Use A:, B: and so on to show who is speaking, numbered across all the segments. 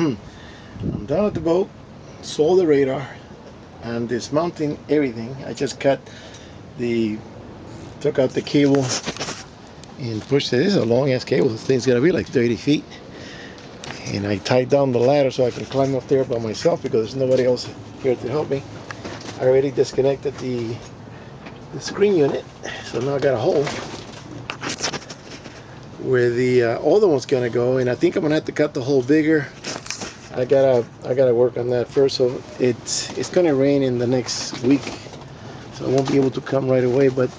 A: I'm down at the boat, sold the radar, and dismounting everything. I just took out the cable and pushed it. This is a long ass cable. This thing's gonna be like 30 feet. And I tied down the ladder so I can climb up there by myself because there's nobody else here to help me. I already disconnected the screen unit, so now I got a hole where the other one's gonna go, and I think I'm gonna have to cut the hole bigger. I gotta work on that first. So it's gonna rain in the next week, so I won't be able to come right away. But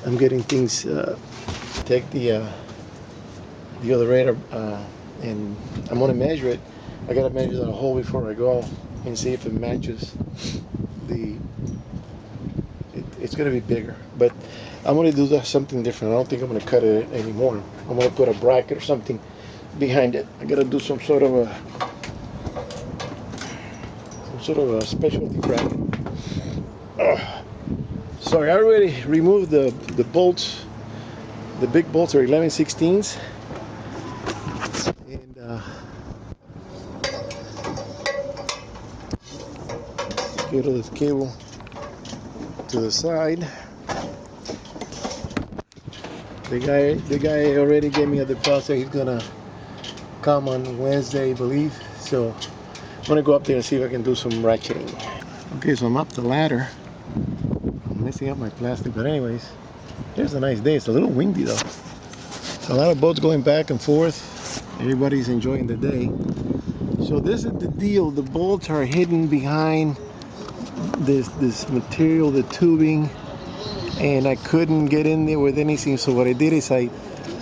A: I'm getting things. Take the other radar, and I'm gonna measure it. I gotta measure the hole before I go and see if it matches the. It's gonna be bigger, but I'm gonna do something different. I don't think I'm gonna cut it anymore. I'm gonna put a bracket or something behind it. I gotta do some sort of a specialty bracket. Sorry, I already removed the bolts. The big bolts are 11/16s, and get all this cable to the side. The guy already gave me a deposit. He's gonna come on Wednesday, I believe. So I'm gonna go up there and see if I can do some ratcheting. Okay, so I'm up the ladder. I'm messing up my plastic, but anyways, here's a nice day. It's a little windy though. A lot of boats going back and forth. Everybody's enjoying the day. So this is the deal. The bolts are hidden behind this material, the tubing, and I couldn't get in there with anything. So what I did is I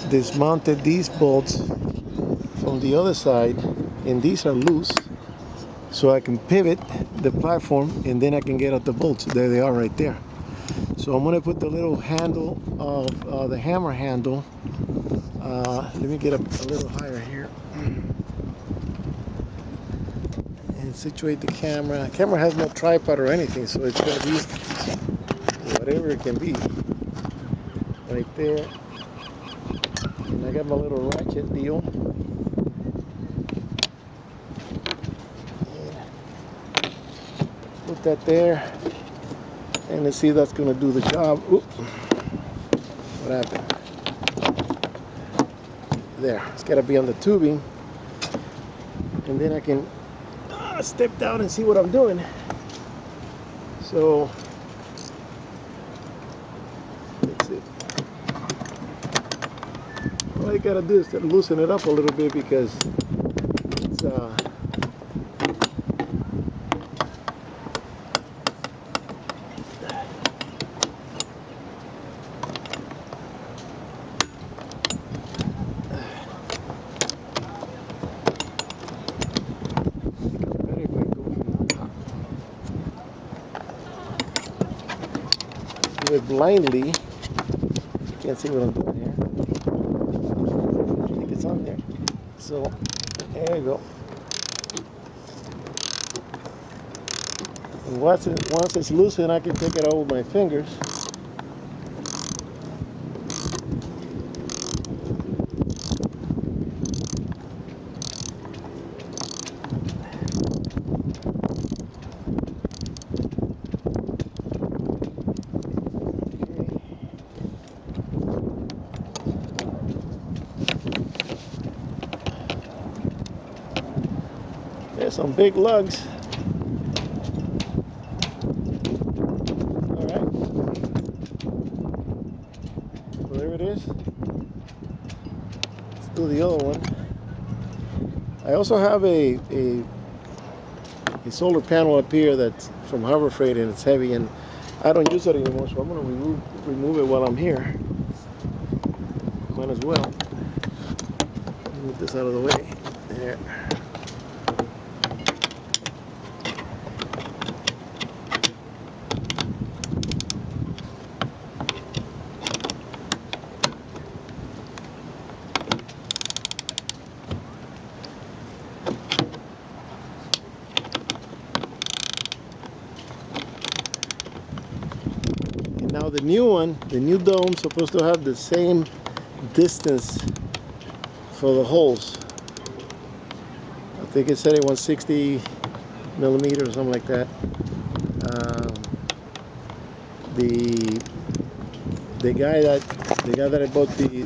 A: dismounted these bolts from the other side, and these are loose, so I can pivot the platform, and then I can get at the bolts. There they are right there. So I'm gonna put the little handle of the hammer handle. Let me get up a little higher here and situate the camera. The camera has no tripod or anything, so it's gonna be whatever it can be right there. And I got my little ratchet deal. And put that there, and let's see if that's gonna do the job. Oop. What happened? There, it's gotta be on the tubing, and then I can step down and see what I'm doing. So that's it. All I gotta do is to loosen it up a little bit because it's do it blindly. You can't see what I'm doing here. I think it's on there. So there you go. And once it's loosened, I can take it out with my fingers. There's some big lugs. All right, well, there it is. Let's do the other one. I also have a solar panel up here that's from Harbor Freight, and it's heavy, and I don't use it anymore, so I'm going to remove it while I'm here. Might as well. Move this out of the way. There. And now the new one, the new dome, supposed to have the same distance for the holes. think it said it was 60 millimeters or something like that. Um, the the guy that I bought the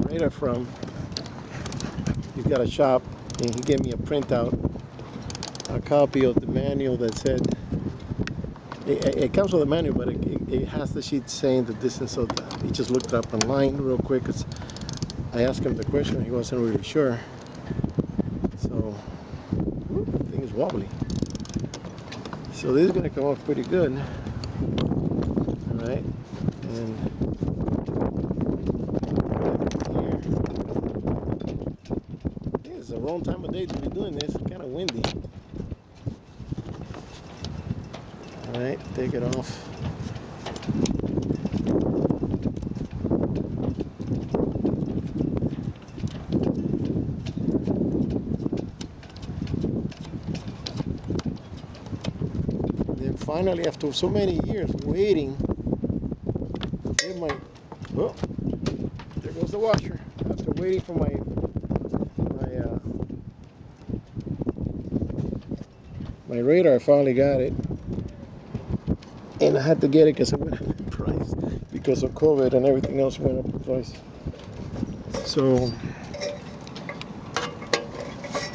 A: radar from, he's got a shop, and he gave me a printout, a copy of the manual that said it comes with a manual, but it has the sheet saying the distance of the. He just looked it up online real quick. I asked him the question, he wasn't really sure. So the thing is wobbly. So this is going to come off pretty good. All right, and here. It's the wrong time of day to be doing this. It's kind of windy. All right, take it off. Then finally, after so many years waiting to get my, oh, there goes the washer. After waiting for my radar, I finally got it, and I had to get it because it went up in price because of COVID and everything else went up in price. So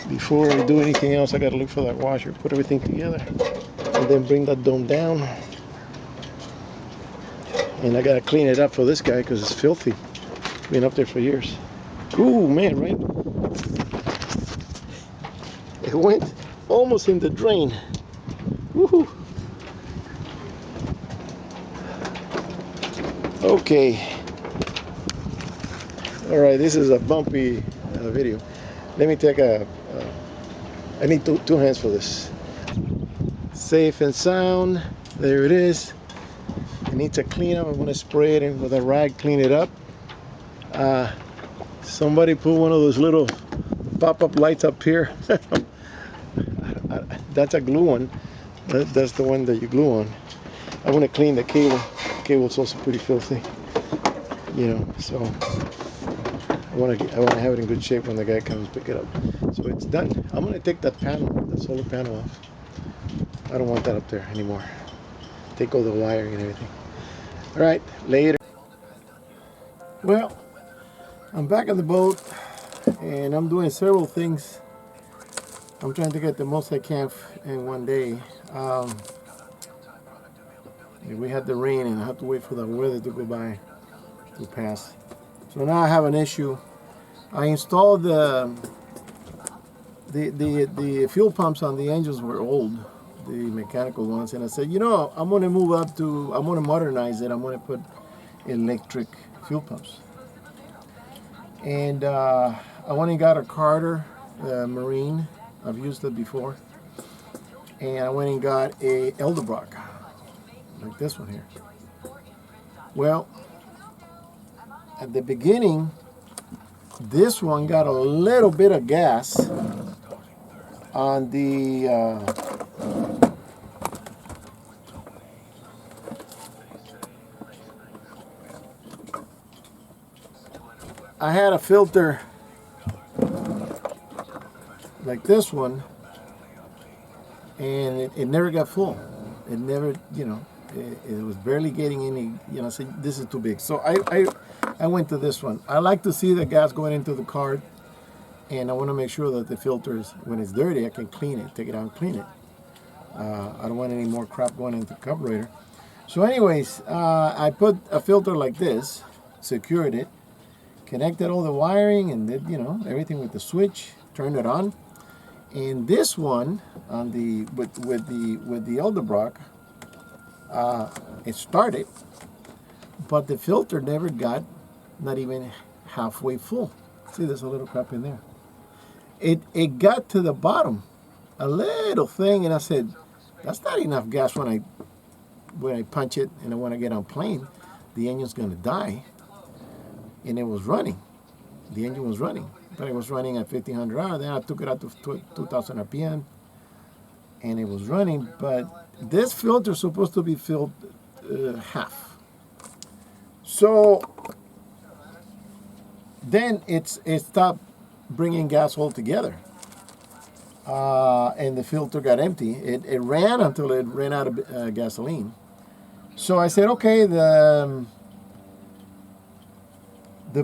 A: before we do anything else, I got to look for that washer, put everything together, and then bring that dome down. And I got to clean it up for this guy because it's filthy. Been up there for years. Ooh, man, right? It went almost in the drain. Woohoo! Okay. All right, this is a bumpy video. Let me take I need two hands for this. Safe and sound. There it is. I need to clean up. I'm going to spray it in with a rag, clean it up. Somebody put one of those little pop-up lights up here. That's a glue one. That's the one that you glue on. I want to clean the cable. The cable's also pretty filthy, you know. So I want to have it in good shape when the guy comes pick it up. So it's done. I'm going to take that panel, the solar panel off. I don't want that up there anymore. Take all the wiring and everything. All right, later. Well, I'm back on the boat, and I'm doing several things. I'm trying to get the most I can in one day. We had the rain, and I have to wait for the weather to go by to pass. So now I have an issue. I installed the fuel pumps on the engines were old, the mechanical ones, and I said, you know, I'm going to move up to, I'm going to modernize it. I'm going to put electric fuel pumps. And I went and got a Carter Marine. I've used it before. And I went and got a Elderbrock, like this one here. Well, at the beginning, this one got a little bit of gas on the I had a filter like this one, and it never got full. It never, you know, it was barely getting any, you know, say this is too big. So I went to this one. I like to see the gas going into the card, and I want to make sure that the filters, when it's dirty, I can clean it, take it out and clean it. I don't want any more crap going into the carburetor. So anyways, I put a filter like this, secured it, connected all the wiring, and did, you know, everything with the switch, turned it on. And this one on the with the Elderbrock, it started, but the filter never got not even halfway full. See, there's a little crap in there. It got to the bottom, a little thing, and I said, that's not enough gas when I punch it and I want to get on plane. The engine's gonna die. And it was running. The engine was running. But it was running at 1500 hours. Then I took it out to 2000 RPM, and it was running. But this filter is supposed to be filled half. So then it stopped bringing gas altogether. and the filter got empty. It ran until it ran out of gasoline. So I said, okay, the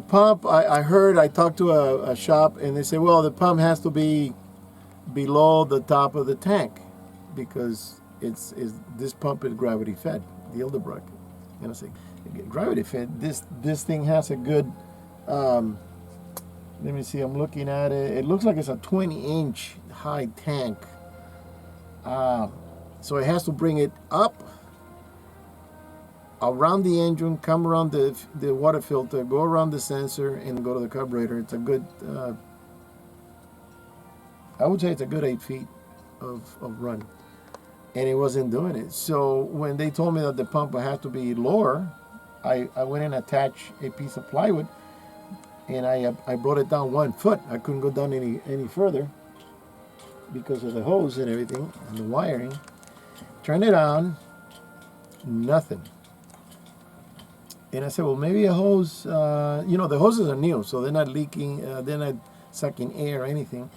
A: pump, I talked to a shop, and they said, well, the pump has to be below the top of the tank because this pump is gravity fed, the LUHRS. And I say, gravity fed, this thing has a good, let me see, I'm looking at it. It looks like it's a 20-inch high tank. So it has to bring it up around the engine, come around the water filter, go around the sensor, and go to the carburetor. It's a good, I would say it's a good 8 feet of run. And it wasn't doing it. So when they told me that the pump would have to be lower, I went and attached a piece of plywood, and I brought it down 1 foot. I couldn't go down any further because of the hose and everything and the wiring. Turned it on, nothing. And I said, well, maybe a hose, the hoses are new, so they're not leaking, they're not sucking air or anything.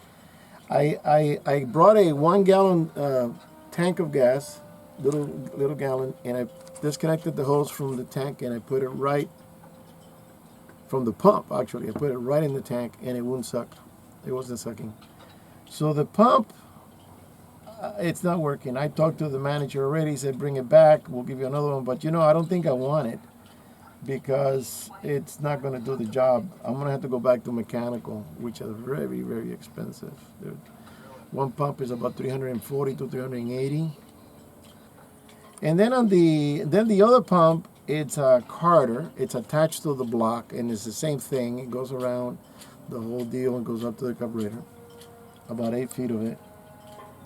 A: I brought a 1 gallon tank of gas, little gallon, and I disconnected the hose from the tank, and I put it right from the pump, actually. I put it right in the tank, and it wouldn't suck. It wasn't sucking. So the pump, it's not working. I talked to the manager already. He said, bring it back. We'll give you another one. But, I don't think I want it, because it's not going to do the job. I'm going to have to go back to mechanical, which are very, very expensive. One pump is about $340 to $380. And then the other pump, it's a Carter. It's attached to the block, and it's the same thing. It goes around the whole deal and goes up to the carburetor, about 8 feet of it.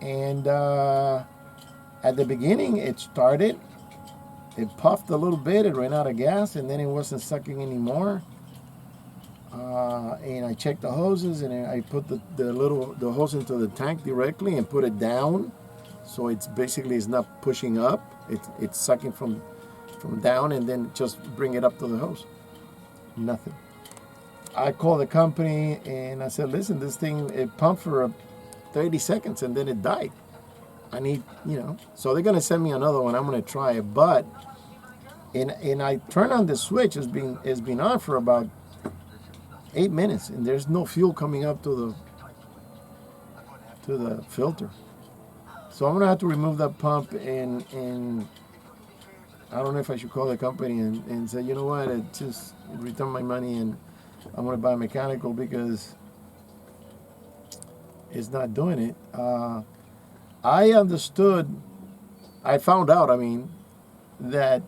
A: And at the beginning, it started. It puffed a little bit, it ran out of gas, and then it wasn't sucking anymore. And I checked the hoses, and I put the hose into the tank directly and put it down. So it's not pushing up. It's sucking from down, and then just bring it up to the hose. Nothing. I called the company, and I said, listen, this thing, it pumped for 30 seconds, and then it died. I need, so they're going to send me another one. I'm going to try it, but and I turn on the switch. It's been on for about 8 minutes, and there's no fuel coming up to the filter. So I'm going to have to remove that pump, and I don't know if I should call the company and say, you know what, just return my money, and I'm going to buy a mechanical because it's not doing it. I found out, that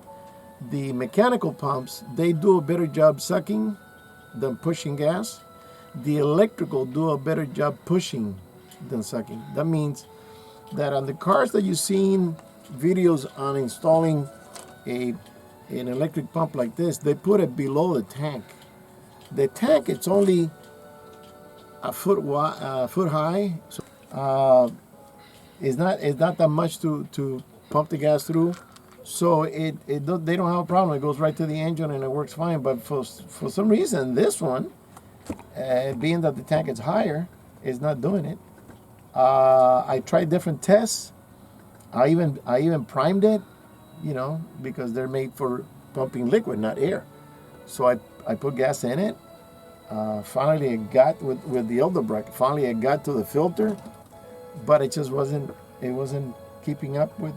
A: the mechanical pumps, they do a better job sucking than pushing gas. The electrical do a better job pushing than sucking. That means that on the cars that you've seen videos on installing an electric pump like this, they put it below the tank. The tank, it's only a foot high. So, it's not that much to pump the gas through. So they don't have a problem. It goes right to the engine and it works fine. But for some reason, this one, being that the tank is higher, is not doing it. I tried different tests. I even primed it, because they're made for pumping liquid, not air. So I put gas in it. Finally, it got with the LUHRS. Finally, it got to the filter, but it just wasn't keeping up with,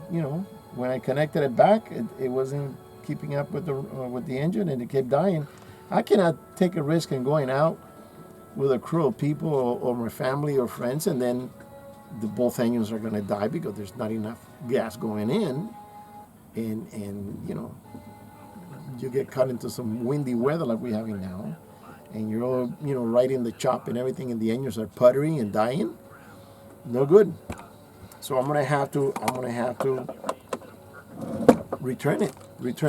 A: when I connected it back, it wasn't keeping up with the engine, and it kept dying. I cannot take a risk in going out with a crew of people or my family or friends, and then both engines are going to die because there's not enough gas going in, and you get caught into some windy weather like we're having now, and you're all right in the chop and everything, and the engines are puttering and dying. No good. So I'm gonna have to return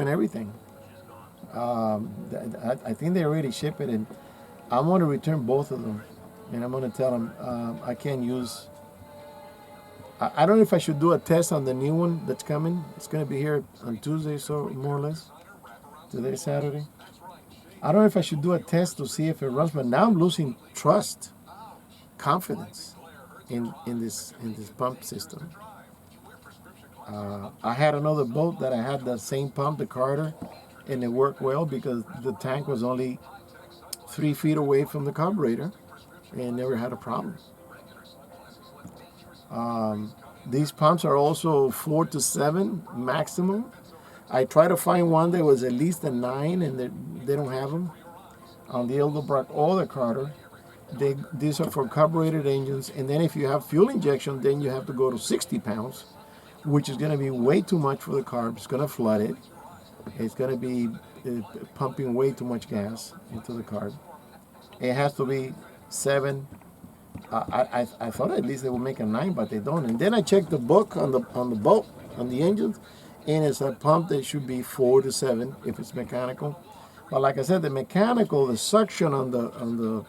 A: everything. I think they already ship it, and I'm gonna return both of them, and I'm gonna tell them I can't use. I don't know if I should do a test on the new one that's coming. It's gonna be here on Tuesday, so more or less. Today's Saturday. I don't know if I should do a test to see if it runs, but now I'm losing trust, confidence. in this pump system. I had another boat that I had the same pump, the Carter, and it worked well because the tank was only 3 feet away from the carburetor and never had a problem. These pumps are also 4 to 7 maximum. I try to find one that was at least a 9, and they don't have them on the Eldebrock or the Carter. These are for carbureted engines, and then if you have fuel injection, then you have to go to 60 pounds, which is going to be way too much for the carb. It's going to flood it. It's going to be pumping way too much gas into the carb. It has to be 7. I thought at least they would make a 9, but they don't. And then I checked the book on the boat, on the engines, and it's a pump that should be 4 to 7 if it's mechanical. But like I said, the mechanical, the suction on the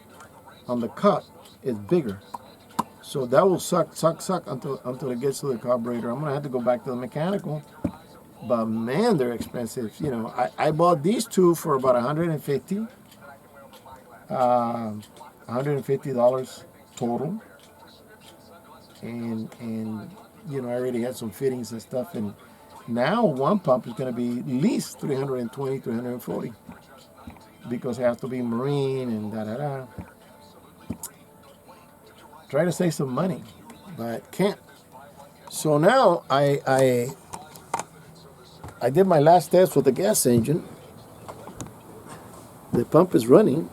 A: cut is bigger, so that will suck until it gets to the carburetor. I'm gonna have to go back to the mechanical, but man, they're expensive. You know, I bought these two for about $150 total, and you know, I already had some fittings and stuff, and now one pump is going to be at least $320, $340 because it has to be marine and da. Try to save some money, but can't. So now I did my last test with the gas engine. The pump is running.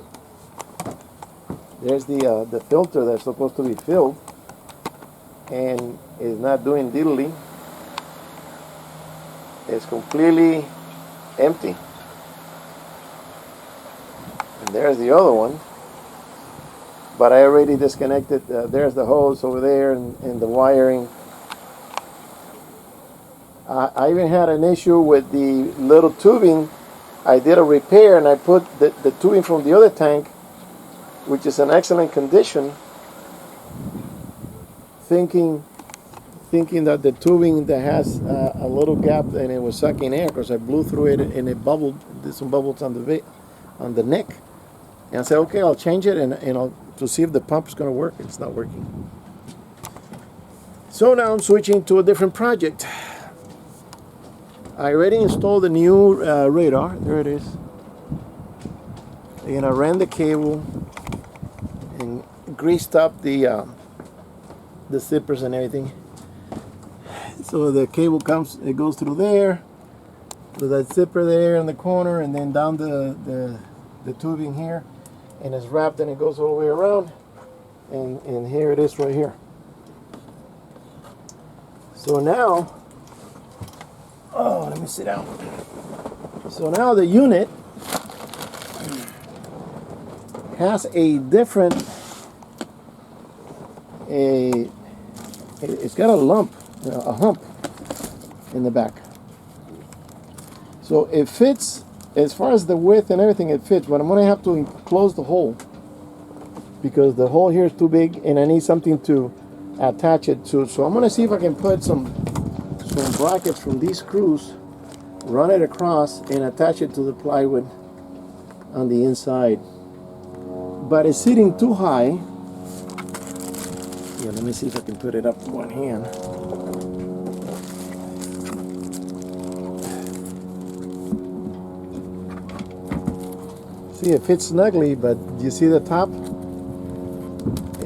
A: There's the filter that's supposed to be filled and is not doing diddly. It's completely empty. And there's the other one. But I already disconnected. There's the hose over there and the wiring. I even had an issue with the little tubing. I did a repair and I put the tubing from the other tank, which is in excellent condition, thinking that the tubing that has a little gap and it was sucking air because I blew through it and it bubbled, did some bubbles on the neck. And I said, okay, I'll change it and I'll to see if the pump is going to work. It's not working. So now I'm switching to a different project. I already installed the new radar. There it is. And I ran the cable and greased up the zippers and everything. So the cable comes, it goes through there, to that zipper there in the corner, and then down the tubing here, and it's wrapped and it goes all the way around, and here it is right here. So now, oh, let me sit down. So now the unit has a different, it's got a hump in the back. So it fits, as far as the width and everything, it fits, but I'm going to have to close the hole because the hole here is too big and I need something to attach it to. So I'm going to see if I can put some brackets from these screws, run it across and attach it to the plywood on the inside. But it's sitting too high. Yeah, let me see if I can put it up with one hand. See, it fits snugly, but you see the top?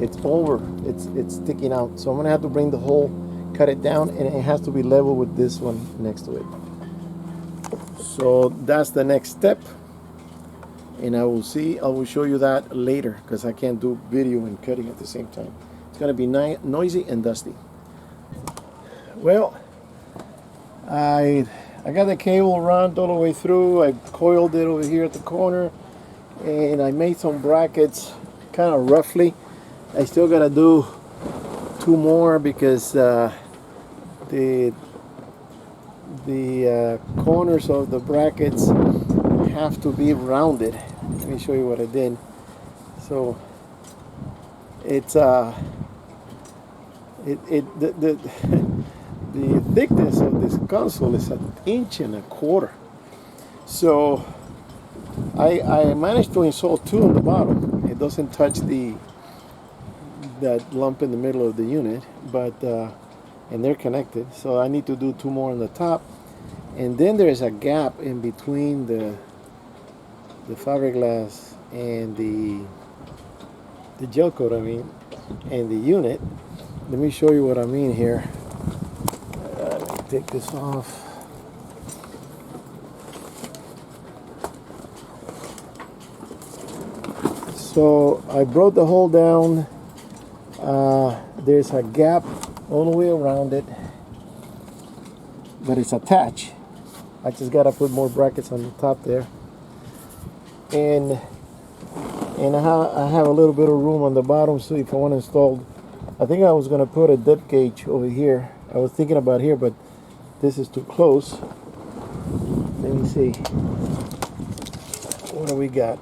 A: It's over. It's sticking out. So I'm gonna have to bring the hole, cut it down, and it has to be level with this one next to it. So that's the next step. And I will show you that later because I can't do video and cutting at the same time. It's going to be noisy and dusty. Well, I got the cable run all the way through. I coiled it over here at the corner, and I made some brackets kind of roughly. I still got to do 2 more because the corners of the brackets have to be rounded. Let me show you what I did. So it's the thickness of this console is 1.25 inches. So I managed to install 2 on the bottom. It doesn't touch the that lump in the middle of the unit, but and they're connected. So I need to do 2 more on the top, and then there's a gap in between the fiberglass and the gel coat. I mean, and the unit. Let me show you what I mean here. Let me take this off. So I brought the hole down. There's a gap all the way around it, but it's attached. I just gotta put more brackets on the top there, and I have a little bit of room on the bottom. So if I want to install, I think I was gonna put a depth gauge over here. I was thinking about here, but this is too close. Let me see. What do we got?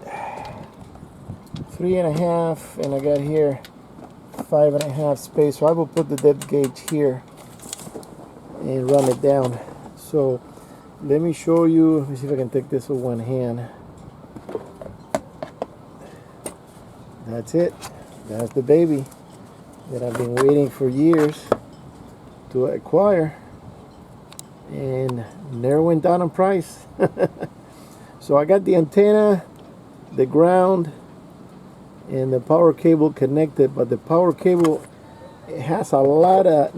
A: 3.5, and I got here 5.5 space. So I will put the depth gauge here and run it down. So let me show you. Let me see if I can take this with one hand. That's it. That's the baby that I've been waiting for years to acquire, and never went down in price. So I got the antenna, the ground, and the power cable connected, but the power cable, it has a lot of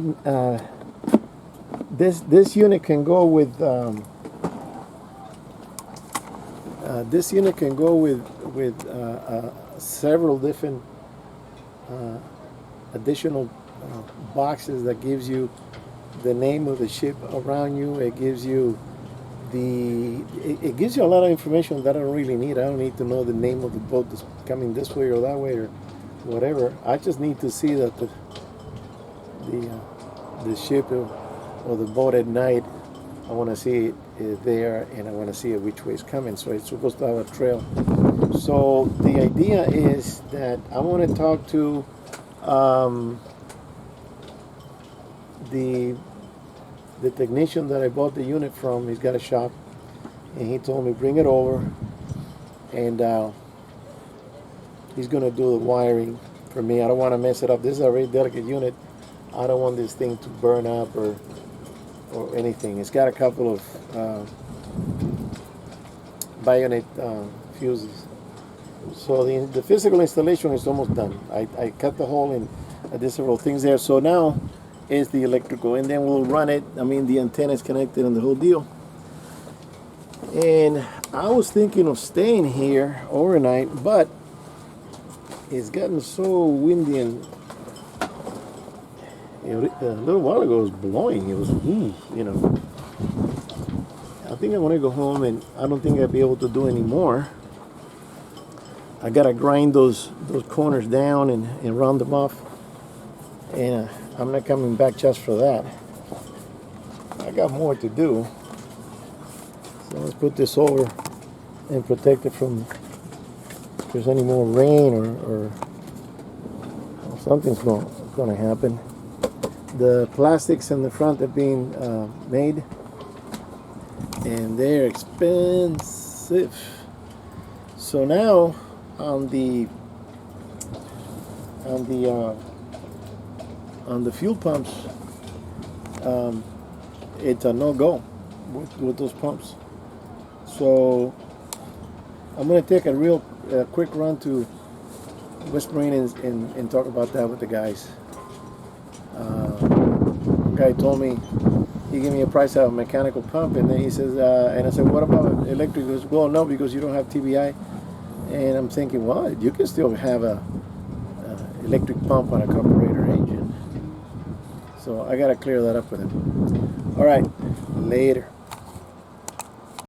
A: this unit can go with several different additional boxes that gives you the name of the ship around you. It gives you it gives you a lot of information that I don't really need. I don't need to know the name of the boat that's coming this way or that way or whatever. I just need to see that the ship or the boat at night, I want to see it there, and I want to see it which way it's coming. So it's supposed to have a trail. So the idea is that I want to talk to the technician that I bought the unit from. He's got a shop, and he told me bring it over, and he's gonna do the wiring for me. I don't want to mess it up. This is a very delicate unit. I don't want this thing to burn up or anything. It's got a couple of bayonet fuses. So the physical installation is almost done. I cut the hole and I did several things there. So now is the electrical, and then we'll run it. I mean, the antenna is connected and the whole deal. And I was thinking of staying here overnight, but it's gotten so windy, and a little while ago it was blowing. It was, you know. I think I want to go home, and I don't think I'll be able to do any more. I gotta grind those corners down and round them off, and I'm not coming back just for that. I got more to do. So let's put this over and protect it from if there's any more rain or something's going to happen. The plastics in the front are being made, and they're expensive. So now on the fuel pumps, it's a no-go with those pumps. So I'm going to take a real quick run to West Marine and talk about that with the guys. Guy told me, he gave me a price of a mechanical pump, and then he says, and I said, what about electric? He goes, well, no, because you don't have TBI. And I'm thinking, well, you can still have a electric pump on a carburetor engine. So I got to clear that up with him. All right, later.